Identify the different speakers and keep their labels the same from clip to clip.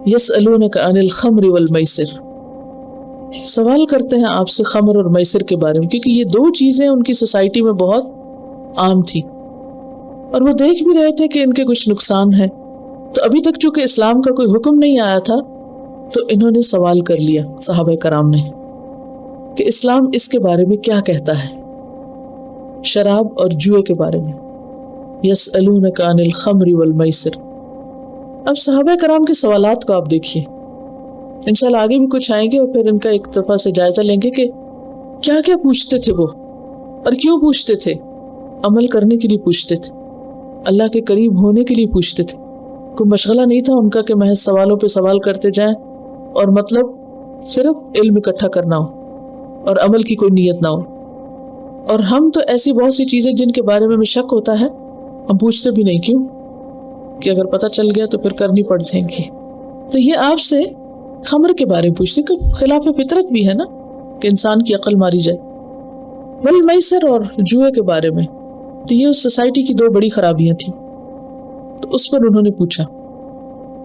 Speaker 1: یسألونک عن الخمر والمیسر، سوال کرتے ہیں آپ سے خمر اور میسر کے بارے میں، کیونکہ یہ دو چیزیں ان کی سوسائٹی میں بہت عام تھی اور وہ دیکھ بھی رہے تھے کہ ان کے کچھ نقصان ہیں. تو ابھی تک چونکہ اسلام کا کوئی حکم نہیں آیا تھا تو انہوں نے سوال کر لیا صحابہ کرام نے کہ اسلام اس کے بارے میں کیا کہتا ہے، شراب اور جوئے کے بارے میں. یسألونک عن الخمر والمیسر. اب صحابہ کرام کے سوالات کو آپ دیکھیے، انشاءاللہ آگے بھی کچھ آئیں گے اور پھر ان کا ایک دفعہ سے جائزہ لیں گے کہ کیا کیا پوچھتے تھے وہ اور کیوں پوچھتے تھے. عمل کرنے کے لیے پوچھتے تھے، اللہ کے قریب ہونے کے لیے پوچھتے تھے. کوئی مشغلہ نہیں تھا ان کا کہ محض سوالوں پہ سوال کرتے جائیں اور مطلب صرف علم اکٹھا کرنا ہو اور عمل کی کوئی نیت نہ ہو. اور ہم تو ایسی بہت سی چیزیں جن کے بارے میں ہمیں شک ہوتا ہے ہم پوچھتے بھی نہیں، کیوں کہ اگر پتہ چل گیا تو پھر کرنی پڑ جائیں گی. تو یہ آپ سے خمر کے بارے میں پوچھتے کہ خلاف فطرت بھی ہے نا کہ انسان کی عقل ماری جائے. والمیسر اور جوئے کے بارے میں، تو یہ اس سوسائٹی کی دو بڑی خرابیاں تھیں. تو اس پر انہوں نے پوچھا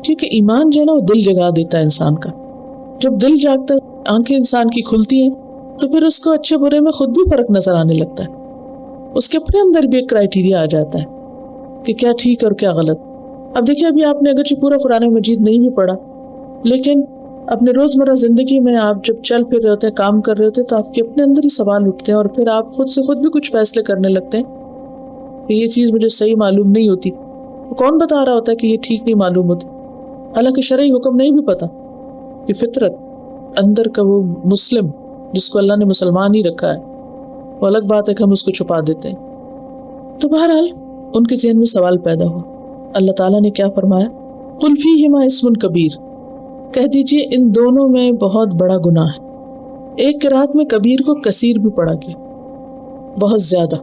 Speaker 1: کیونکہ ایمان جو ہے نا وہ دل جگا دیتا ہے انسان کا. جب دل جاگتا ہے آنکھیں انسان کی کھلتی ہیں تو پھر اس کو اچھے برے میں خود بھی فرق نظر آنے لگتا ہے. اس کے اپنے اندر بھی ایک کرائیٹیریا آ جاتا ہے کہ کیا ٹھیک اور کیا غلط. اب دیکھیے ابھی آپ نے اگرچہ پورا قرآن مجید نہیں بھی پڑھا لیکن اپنے روزمرہ زندگی میں آپ جب چل پھر رہے ہوتے ہیں، کام کر رہے ہوتے ہیں، تو آپ کے اپنے اندر ہی سوال اٹھتے ہیں اور پھر آپ خود سے خود بھی کچھ فیصلے کرنے لگتے ہیں کہ یہ چیز مجھے صحیح معلوم نہیں ہوتی. کون بتا رہا ہوتا ہے کہ یہ ٹھیک نہیں معلوم ہوتی؟ حالانکہ شرعی حکم نہیں بھی پتا کہ فطرت اندر کا وہ مسلم جس کو اللہ نے مسلمان ہی رکھا ہے، وہ الگ بات ہے کہ ہم اس کو چھپا دیتے ہیں. تو بہرحال ان کے ذہن میں سوال پیدا ہوا. اللہ تعالیٰ نے کیا فرمایا؟ قل فیہما اسم کبیر، کہہ دیجئے ان دونوں میں بہت بڑا گناہ ہے. ایک قرات میں کبیر کو کثیر بھی پڑھا گیا، بہت زیادہ.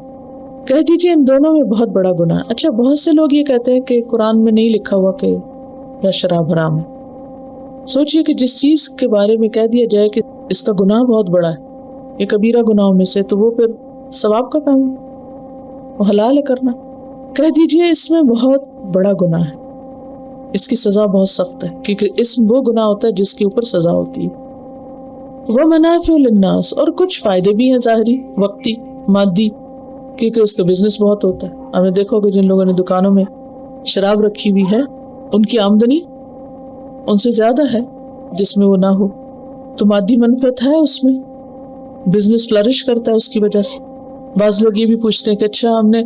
Speaker 1: کہہ دیجئے ان دونوں میں بہت بڑا گناہ ہے. اچھا بہت سے لوگ یہ کہتے ہیں کہ قرآن میں نہیں لکھا ہوا کہ یا شراب حرام ہے. سوچئے کہ جس چیز کے بارے میں کہہ دیا جائے کہ اس کا گناہ بہت بڑا ہے، یہ کبیرہ گناہوں میں سے، تو وہ پھر ثواب کا کام ہے، وہ حلال ہے کرنا. کہہ دیجئے اس میں بہت بڑا گناہ ہے، اس کی سزا بہت سخت ہے، کیونکہ اسم وہ گناہ ہوتا ہے جس کے اوپر سزا ہوتی ہے. وَمَنَافِعُ لِلنَّاسِ، اور کچھ فائدے بھی ہیں ظاہری، وقتی، مادی، کیونکہ اس کا بزنس بہت ہوتا ہے. ہم نے دیکھو کہ جن لوگوں نے دکانوں میں شراب رکھی ہوئی ہے ان کی آمدنی ان سے زیادہ ہے جس میں وہ نہ ہو، تو مادی منفعت ہے اس میں، بزنس فلرش کرتا ہے اس کی وجہ سے. بعض لوگ یہ بھی پوچھتے ہیں کہ اچھا ہم نے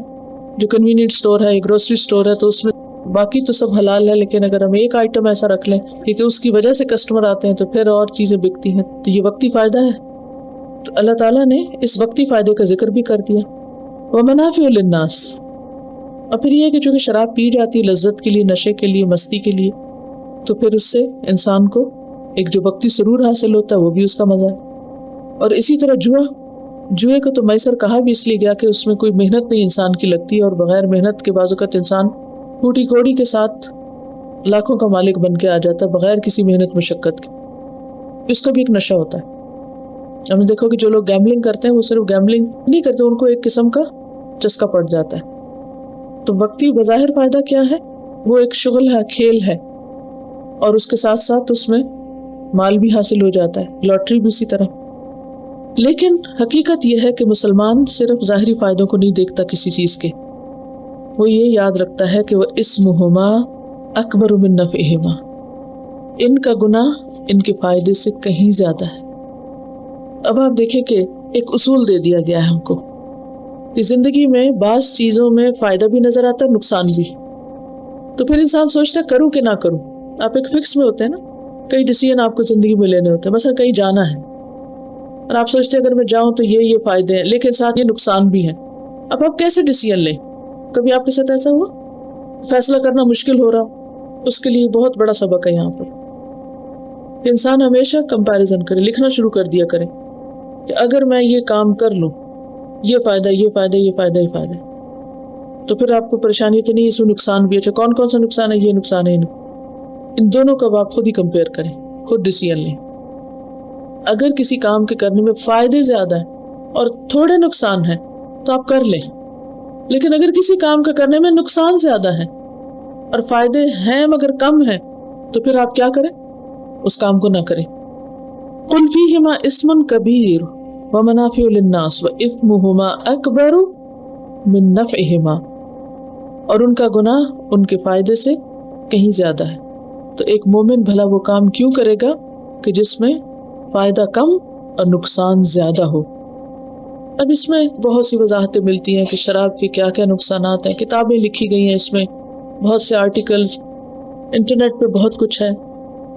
Speaker 1: جو کنوینئنٹ اسٹور ہے، گروسری اسٹور ہے، تو اس میں باقی تو سب حلال ہے لیکن اگر ہم ایک آئٹم ایسا رکھ لیں کیونکہ اس کی وجہ سے کسٹمر آتے ہیں تو پھر اور چیزیں بکتی ہیں، تو یہ وقتی فائدہ ہے. تو اللہ تعالیٰ نے اس وقتی فائدے کا ذکر بھی کر دیا. وَمَنَافِعُ لِلنَّاسِ، اور پھر یہ کہ چونکہ شراب پی جاتی ہے لذت کے لیے، نشے کے لیے، مستی کے لیے، تو پھر اس سے انسان کو ایک جو وقتی سرور حاصل ہوتا ہے وہ بھی اس کا مزہ ہے. اور اسی طرح جوئے کو تو میسر کہا بھی اس لیے گیا کہ اس میں کوئی محنت نہیں انسان کی لگتی، اور بغیر محنت کے بعض اوقات انسان ٹوٹی کوڑی کے ساتھ لاکھوں کا مالک بن کے آ جاتا ہے بغیر کسی محنت مشقت کے. اس کا بھی ایک نشہ ہوتا ہے. ہم نے دیکھو کہ جو لوگ گیملنگ کرتے ہیں وہ صرف گیملنگ نہیں کرتے، ان کو ایک قسم کا چسکا پڑ جاتا ہے. تو وقتی بظاہر فائدہ کیا ہے؟ وہ ایک شغل ہے، کھیل ہے، اور اس کے ساتھ ساتھ اس میں مال بھی حاصل ہو جاتا ہے، لاٹری بھی اسی طرح. لیکن حقیقت یہ ہے کہ مسلمان صرف ظاہری فائدوں کو نہیں دیکھتا کسی چیز کے، وہ یہ یاد رکھتا ہے کہ وہ اسمہما اکبر من نفعہما، ان کا گناہ ان کے فائدے سے کہیں زیادہ ہے. اب آپ دیکھیں کہ ایک اصول دے دیا گیا ہے ہم کو کہ زندگی میں بعض چیزوں میں فائدہ بھی نظر آتا ہے، نقصان بھی. تو پھر انسان سوچتا ہے کروں کہ نہ کروں. آپ ایک فکس میں ہوتے ہیں نا، کئی ڈیسیژن آپ کو زندگی میں لینے ہوتے ہیں. مثلا کہیں جانا ہے اور آپ سوچتے ہیں اگر میں جاؤں تو یہ فائدے ہیں لیکن ساتھ یہ نقصان بھی ہیں. اب آپ کیسے ڈیسیژن لیں؟ کبھی آپ کے ساتھ ایسا ہوا فیصلہ کرنا مشکل ہو رہا؟ اس کے لیے بہت بڑا سبق ہے یہاں پر. انسان ہمیشہ کمپیریزن کرے، لکھنا شروع کر دیا کرے کہ اگر میں یہ کام کر لوں، یہ فائدہ، یہ فائدہ، یہ فائدہ، یہ فائدہ، تو پھر آپ کو پریشانی تو نہیں، اس میں نقصان بھی. اچھا کون کون سا نقصان ہے؟ یہ نقصان ہے، ان دونوں کا آپ خود ہی کمپیئر کریں، خود ڈیسیژن لیں. اگر کسی کام کے کرنے میں فائدے زیادہ ہیں اور تھوڑے نقصان ہیں تو آپ کر لیں، لیکن اگر کسی کام کے کرنے میں نقصان زیادہ ہے اور فائدے ہیں مگر کم ہیں تو پھر آپ کیا کریں؟ اس کام کو نہ کریں. قل فیہما اسم کبیر ومنافع للناس واثمہما اکبر من نفعہما، اور ان کا گناہ ان کے فائدے سے کہیں زیادہ ہے. تو ایک مومن بھلا وہ کام کیوں کرے گا کہ جس میں فائدہ کم اور نقصان زیادہ ہو. اب اس میں بہت سی وضاحتیں ملتی ہیں کہ شراب کے کیا کیا نقصانات ہیں. کتابیں لکھی گئی ہیں اس میں، بہت سے آرٹیکلز، انٹرنیٹ پہ بہت کچھ ہے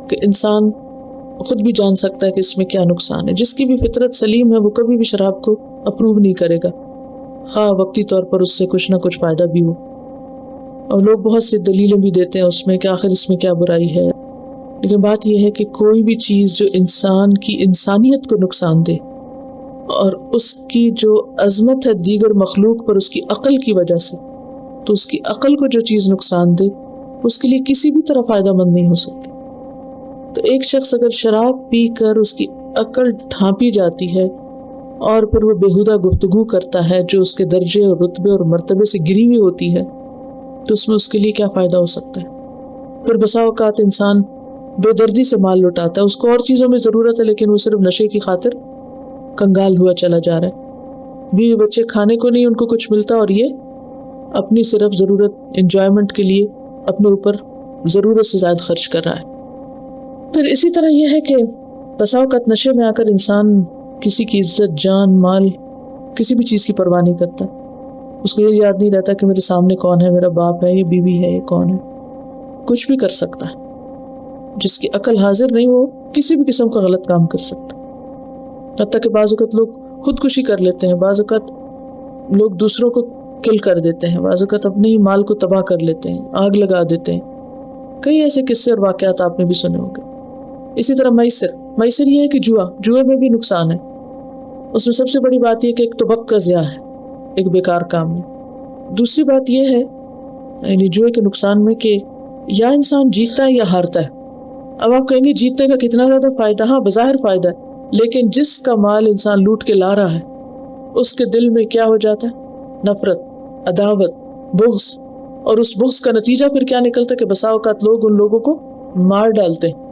Speaker 1: کہ انسان خود بھی جان سکتا ہے کہ اس میں کیا نقصان ہے. جس کی بھی فطرت سلیم ہے وہ کبھی بھی شراب کو اپروو نہیں کرے گا، خواہ وقتی طور پر اس سے کچھ نہ کچھ فائدہ بھی ہو. اور لوگ بہت سی دلیلیں بھی دیتے ہیں اس میں کہ آخر اس میں کیا برائی ہے. لیکن بات یہ ہے کہ کوئی بھی چیز جو انسان کی انسانیت کو نقصان دے اور اس کی جو عظمت ہے دیگر مخلوق پر اس کی عقل کی وجہ سے، تو اس کی عقل کو جو چیز نقصان دے اس کے لیے کسی بھی طرح فائدہ مند نہیں ہو سکتی. تو ایک شخص اگر شراب پی کر اس کی عقل ڈھانپی جاتی ہے اور پھر وہ بیہودہ گفتگو کرتا ہے جو اس کے درجے اور رتبے اور مرتبے سے گری ہوئی ہوتی ہے، تو اس میں اس کے لیے کیا فائدہ ہو سکتا ہے. پھر بسا اوقات انسان بے دردی سے مال لٹاتا ہے، اس کو اور چیزوں میں ضرورت ہے لیکن وہ صرف نشے کی خاطر کنگال ہوا چلا جا رہا ہے. بیوی بچے کھانے کو نہیں ان کو کچھ ملتا اور یہ اپنی صرف ضرورت انجوائمنٹ کے لیے اپنے اوپر ضرورت سے زائد خرچ کر رہا ہے. پھر اسی طرح یہ ہے کہ بسا اوقات نشے میں آ کر انسان کسی کی عزت، جان، مال، کسی بھی چیز کی پرواہ نہیں کرتا. اس کو یہ یاد نہیں رہتا کہ میرے سامنے کون ہے، میرا باپ ہے، یہ بیوی ہے، یہ کون ہے. کچھ بھی کر سکتا ہے. جس کی عقل حاضر نہیں وہ کسی بھی قسم کا غلط کام کر سکتا. حتیٰ کہ بعض اوقات لوگ خودکشی کر لیتے ہیں، بعض اوقات لوگ دوسروں کو کل کر دیتے ہیں، بعض اوقات اپنے ہی مال کو تباہ کر لیتے ہیں، آگ لگا دیتے ہیں. کئی ایسے قصے اور واقعات آپ نے بھی سنے ہوں گے. اسی طرح میسر یہ ہے کہ جوئے میں بھی نقصان ہے. اس میں سب سے بڑی بات یہ کہ ایک تو وقت کا ضیاع ہے، ایک بیکار کام ہے. دوسری بات یہ ہے یعنی جوئے کے نقصان میں کہ یا انسان جیتتا ہے یا ہارتا ہے. اب آپ کہیں گے جیتنے کا کتنا زیادہ فائدہ؟ ہاں بظاہر فائدہ ہے، لیکن جس کا مال انسان لوٹ کے لا رہا ہے اس کے دل میں کیا ہو جاتا ہے؟ نفرت، عداوت، بغض. اور اس بغض کا نتیجہ پھر کیا نکلتا ہے کہ بسا اوقات لوگ ان لوگوں کو مار ڈالتے ہیں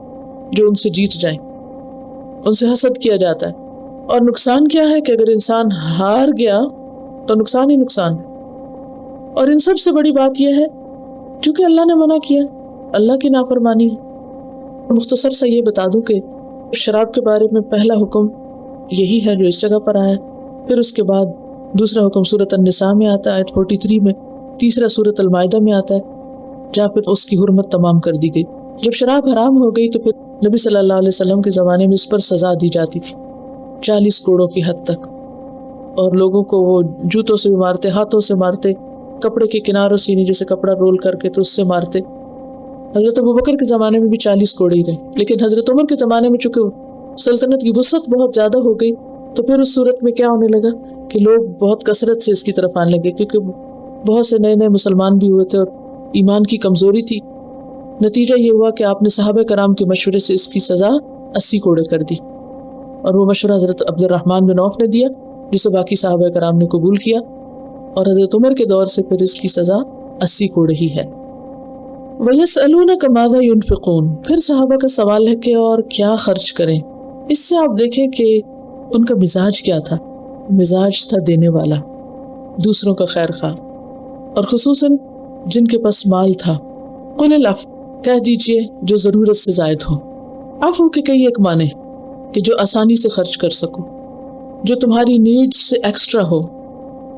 Speaker 1: جو ان سے جیت جائیں، ان سے حسد کیا جاتا ہے. اور نقصان کیا ہے کہ اگر انسان ہار گیا تو نقصان ہی نقصان ہے. اور ان سب سے بڑی بات یہ ہے چونکہ اللہ نے منع کیا، اللہ کی نافرمانی ہے. مختصر سا یہ بتا دوں کہ شراب کے بارے میں پہلا حکم یہی ہے جو اس جگہ پر آیا. پھر اس کے بعد دوسرا حکم سورۃ النساء میں آتا ہے آیت 43 میں، تیسرا سورۃ المائدہ میں آتا ہے جہاں پھر اس کی حرمت تمام کر دی گئی. جب شراب حرام ہو گئی تو پھر نبی صلی اللہ علیہ وسلم کے زمانے میں اس پر سزا دی جاتی تھی 40 کوڑوں کی حد تک. اور لوگوں کو وہ جوتوں سے بھی مارتے، ہاتھوں سے مارتے، کپڑے کے کناروں سے جیسے کپڑا رول کر کے تو اس سے مارتے. حضرت ابوبکر کے زمانے میں بھی 40 کوڑے ہی رہے، لیکن حضرت عمر کے زمانے میں چونکہ سلطنت کی وسعت بہت زیادہ ہو گئی تو پھر اس صورت میں کیا ہونے لگا کہ لوگ بہت کثرت سے اس کی طرف آنے لگے، کیونکہ بہت سے نئے مسلمان بھی ہوئے تھے اور ایمان کی کمزوری تھی. نتیجہ یہ ہوا کہ آپ نے صحابہ کرام کے مشورے سے اس کی سزا 80 کوڑے کر دی، اور وہ مشورہ حضرت عبد الرحمن بن عوف نے دیا جسے باقی صحابہ کرام نے قبول کیا، اور حضرت عمر کے دور سے پھر اس کی سزا 80 کوڑے ہی ہے. وَيَسْأَلُونَكَ مَاذَا يُنْفِقُونَ، پھر صحابہ کا سوال ہے کہ اور کیا خرچ کریں. اس سے آپ دیکھیں کہ ان کا مزاج کیا تھا. مزاج تھا دینے والا، دوسروں کا خیر خواہ، اور خصوصاً جن کے پاس مال تھا. قُلِ الْعَفْوَ، کہہ دیجئے جو ضرورت سے زائد ہو. عفو کے کئی ایک معنی کہ جو آسانی سے خرچ کر سکو، جو تمہاری نیڈ سے ایکسٹرا ہو.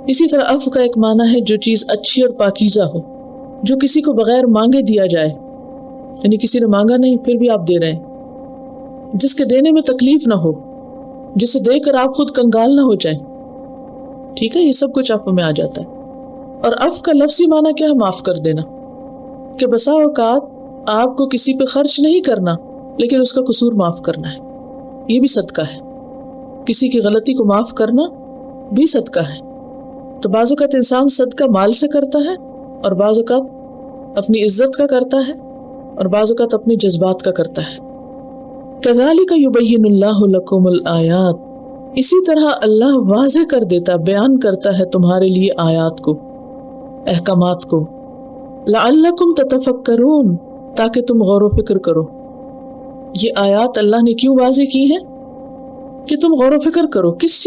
Speaker 1: اسی طرح عفو کا ایک معنی ہے جو چیز اچھی اور پاکیزہ ہو، جو کسی کو بغیر مانگے دیا جائے، یعنی کسی نے مانگا نہیں پھر بھی آپ دے رہے ہیں، جس کے دینے میں تکلیف نہ ہو، جسے دے کر آپ خود کنگال نہ ہو جائیں. ٹھیک ہے، یہ سب کچھ عفو میں آ جاتا ہے. اور عفو کا لفظی معنی کیا ہے؟ معاف کر دینا. کہ بسا اوقات آپ کو کسی پہ خرچ نہیں کرنا لیکن اس کا قصور معاف کرنا ہے، یہ بھی صدقہ ہے. کسی کی غلطی کو معاف کرنا بھی صدقہ ہے. تو بعض اوقات انسان صدقہ مال سے کرتا ہے، اور بعض اوقات اپنی عزت کا کرتا ہے، اور بعض اوقات اپنے جذبات کا کرتا ہے. كَذَلِكَ يُبَيِّنُ اللَّهُ لَكُمُ الْآيَاتِ، اسی طرح اللہ واضح کر دیتا، بیان کرتا ہے تمہارے لیے آیات کو، احکامات کو. لَعَلَّكُمْ تَتَفَكَّرُونَ، تاکہ تم غور و فکر کرو. یہ آیات اللہ نے کیوں واضح کی ہیں کہ تم غور و فکر کرو کس چیز